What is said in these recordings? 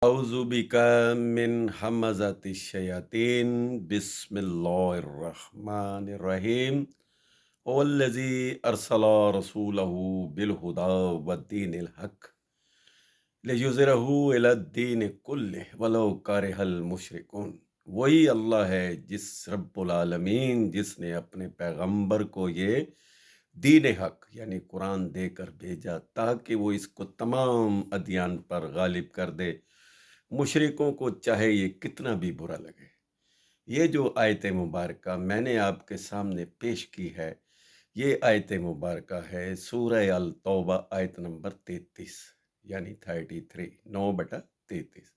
अऊज़ु बिका मिन हमज़ाति शयातीन बिस्मिल्लाहिर्रहमानिर्रहीम वल्लज़ी अरसला रसूलहू बिलहुदा वद्दीनिल हक़ लियुज़हिरहू अलद्दीन कुल्लिहि वलौ करिहल मुशरिकून। वही अल्लाह है जिस रब्बुल आलमीन जिसने अपने पैगंबर को ये दीन हक यानी कुरान देकर भेजा ताकि वो इसको तमाम अदियान पर गालिब कर दे, मुशरिकों को चाहे ये कितना भी बुरा लगे। ये जो आयत मुबारका मैंने आपके सामने पेश की है, ये आयत मुबारका है सूरह अल तौबा आयत नंबर 33 यानी 33 9/33।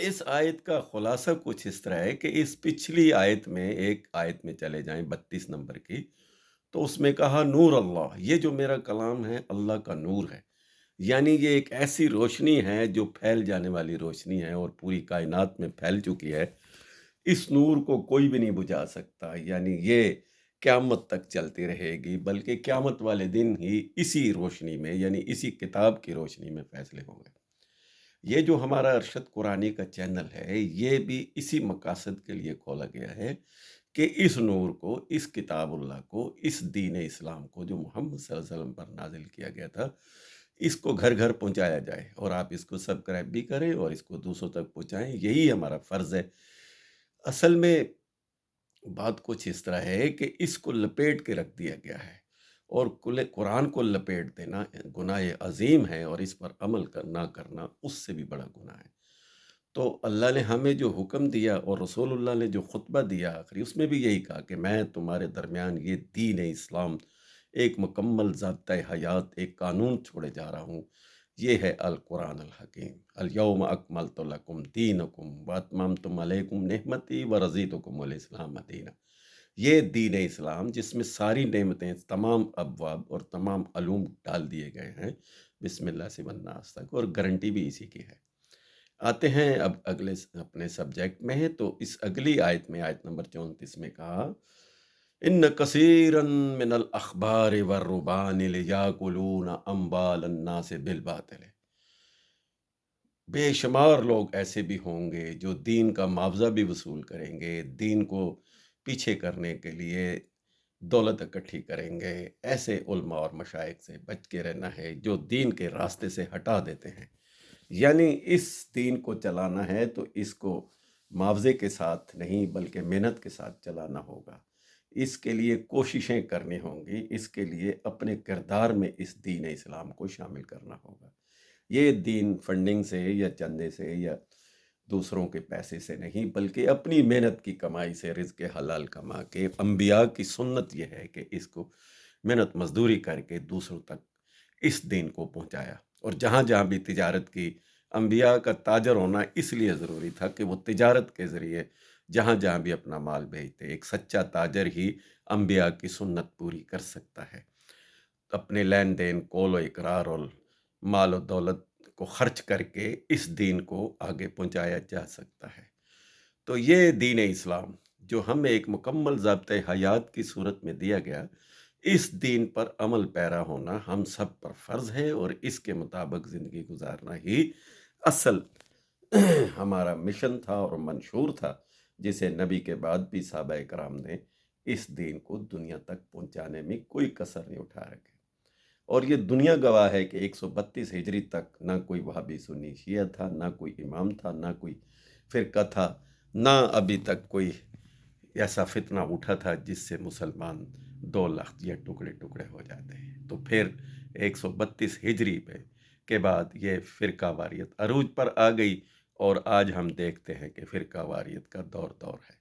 इस आयत का खुलासा कुछ इस तरह है कि इस पिछली आयत में एक आयत में चले जाएं 32 नंबर की, तो उसमें कहा नूर अल्लाह, ये जो मेरा कलाम है अल्लाह का नूर है। यानी ये एक ऐसी रोशनी है जो फैल जाने वाली रोशनी है और पूरी कायनात में फैल चुकी है। इस नूर को कोई भी नहीं बुझा सकता, यानी ये क़यामत तक चलती रहेगी, बल्कि क़यामत वाले दिन ही इसी रोशनी में यानी इसी किताब की रोशनी में फैसले होंगे। ये जो हमारा अरशद कुरानी का चैनल है, ये भी इसी मकासद के लिए खोला गया है कि इस नूर को, इस किताबुल्लाह को, इस दीन इस्लाम को जो मोहम्मद सल्लल्लाहु अलैहि वसल्लम पर नाज़िल किया गया था, इसको घर-घर पहुँचाया जाए और आप इसको सब्सक्राइब भी करें और इसको दूसरों तक पहुँचाएँ, यही हमारा फ़र्ज़ है। असल में बात कुछ इस तरह है कि इसको लपेट के रख दिया गया है और कुल कुरान को लपेट देना गुनाह अज़ीम है और इस पर अमल ना करना उससे भी बड़ा गुनाह है। तो अल्लाह ने हमें जो हुक्म दिया और रसूलुल्लाह ने जो खुतबा दिया आखिरी, उसमें भी यही कहा कि मैं तुम्हारे दरमियान ये दीन इस्लाम एक मुकम्मल ज़ाब्ता हयात, एक कानून छोड़े जा रहा हूँ। ये है अल कुरान अल हकीम। अल यौम अकमलतु लकुम दीनकुम व अतममतु अलैकुम निअमती व रज़ीतुकुमुल इस्लाम दीना। ये दीन इस्लाम जिसमें सारी नेमतें, तमाम अबवाब और तमाम अलूम डाल दिए गए हैं, बिस्मिल्लाह से वन्नास तक, और गारंटी भी इसी की है। आते हैं अब अगले अपने सब्जेक्ट में है, तो इस अगली आयत में, आयत नंबर 34 में कहा, इन्न कसीरन मिनल अखबार वर्रुबान लियाकुलून अम्वाल अन्नास बिल बातिल। बेशुमार लोग ऐसे भी होंगे जो दीन का मुआवजा भी वसूल करेंगे, दीन को पीछे करने के लिए दौलत इकट्ठी करेंगे। ऐसे उलमा और मशाइख से बच के रहना है जो दीन के रास्ते से हटा देते हैं। यानी इस दीन को चलाना है तो इसको मुआवजे के साथ नहीं बल्कि मेहनत के साथ चलाना होगा। इसके लिए कोशिशें करनी होंगी, इसके लिए अपने किरदार में इस दीन इस्लाम को शामिल करना होगा। ये दीन फंडिंग से या चंदे से या दूसरों के पैसे से नहीं बल्कि अपनी मेहनत की कमाई से रिज़्क़ हलाल कमा के, अंबिया की सुन्नत ये है कि इसको मेहनत मजदूरी करके दूसरों तक इस दीन को पहुंचाया। और जहाँ जहाँ भी तिजारत की, अंबिया का ताजर होना इसलिए ज़रूरी था कि वो तिजारत के ज़रिए जहाँ जहाँ भी अपना माल भेजते, एक सच्चा ताजर ही अंबिया की सुन्नत पूरी कर सकता है। अपने लेन देन, कौल व इकरार और माल और दौलत को खर्च करके इस दीन को आगे पहुंचाया जा सकता है। तो ये दीन इस्लाम जो हमें एक मुकम्मल ज़ाब्ते हयात की सूरत में दिया गया, इस दीन पर अमल पैरा होना हम सब पर फ़र्ज़ है और इसके मुताबिक ज़िंदगी गुजारना ही असल हमारा मिशन था और मंशूर था, जिसे नबी के बाद भी सहाबा कराम ने इस दीन को दुनिया तक पहुंचाने में कोई कसर नहीं उठा रखी। और ये दुनिया गवाह है कि 132 हिजरी तक ना कोई वहाबी सुन्नी शिया था, ना कोई इमाम था, ना कोई फ़िरका था, ना अभी तक कोई ऐसा फितना उठा था जिससे मुसलमान 2 लाख या टुकड़े-टुकड़े हो जाते हैं। तो फिर 132 हिजरी पे के बाद ये फ़िरका वारियत अरूज पर आ गई और आज हम देखते हैं कि फ़िरका वारियत का दौर है।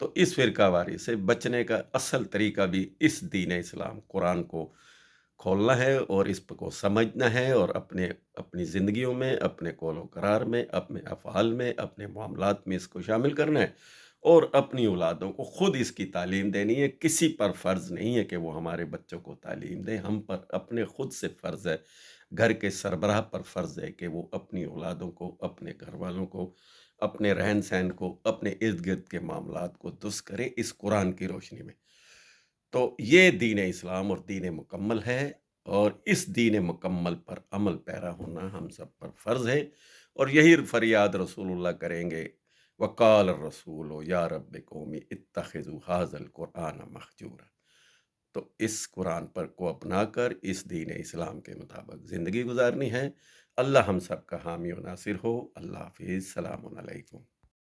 तो इस फ़िरका वारियत से बचने का असल तरीका भी इस दीन इस्लाम कुरान को खोलना है और इस को समझना है और अपने अपनी ज़िंदगियों में, अपने कौल करार में, अपने अफ़आल में, अपने मामलात में इसको शामिल करना है और अपनी औलादों को खुद इसकी तालीम देनी है। किसी पर फ़र्ज़ नहीं है कि वो हमारे बच्चों को तालीम दें, हम पर अपने खुद से फ़र्ज़ है, घर के सरबराह पर फ़र्ज़ है कि वो अपनी औलादों को, अपने घरवालों को, अपने रहन-सहन को, अपने इर्द-गिर्द के मामलात को दुरुस्त करें इस कुरान की रोशनी में। तो ये दीन इस्लाम और दीन मुकम्मल है और इस दीन मुकम्मल पर अमल पैरा होना हम सब पर फ़र्ज़ है اور یہی فریاد رسول اللہ کریں گے، وقال الرسول یا رب قومی اتخذوا ھذا القرآن مہجورا۔ تو اس قرآن پر کو اپنا کر اس دین اسلام کے مطابق زندگی گزارنی ہے۔ اللہ ہم سب کا حامی و ناصر ہو۔ اللہ حافظ، السلام علیکم۔